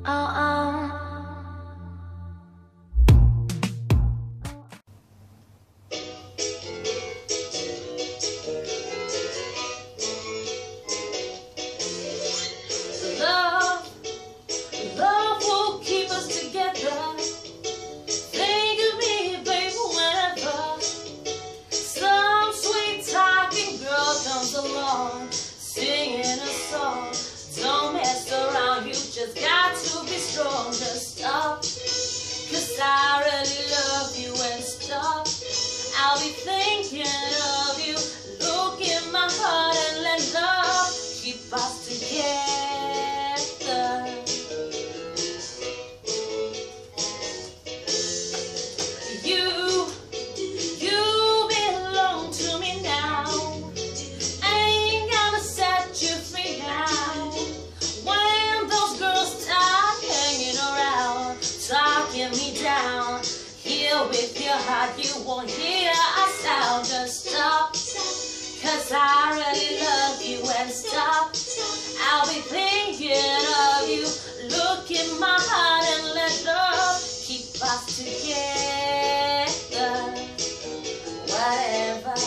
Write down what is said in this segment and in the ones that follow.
Love will keep us together. Think of me, baby, whenever some sweet talking girl comes along, singing a song. Don't mess around, you just got to be strong. Just stop, 'cause I really love you, and stop. I'll be thinking of you. Look in my heart and let love keep us together. You belong to me now. I ain't gonna set you free now. When those girls start hanging around, talking me down, here with your heart you won't hear a sound. Just stop, 'cause I really love you, and stop. I'll be thinking of you. Look in my heart and let love keep us together. Whatever.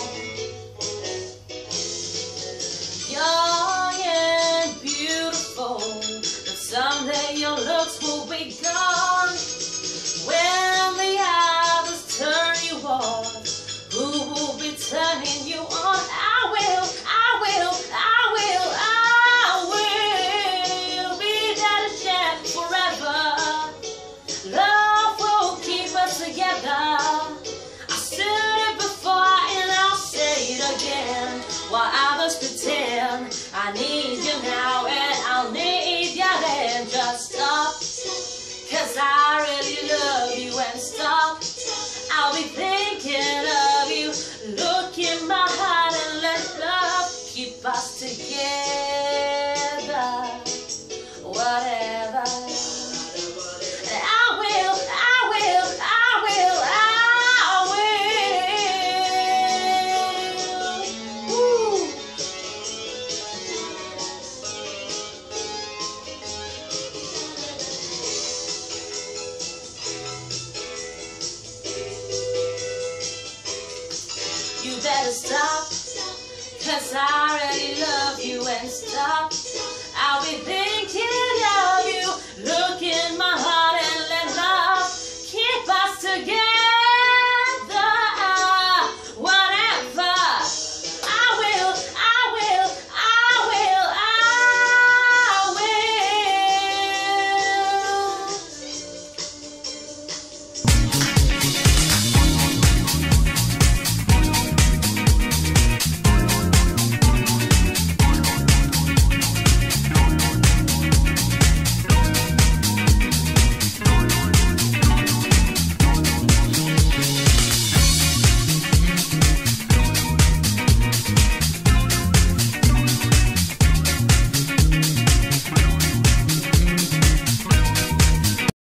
Young and beautiful, but someday your looks will be gone. When the others turn you off, who will be turning you on? I will be there to share forever. Love will keep us together. I said it before and I'll say it again. While others pretend, I need you now and I'll need you then. Just stop, 'cause I really love you, and stop. I'll be thinking of you. Look in my heart and let love keep us together. Whatever. I will. Woo. You better stop, 'cause I already love you, and stop. I'll be there.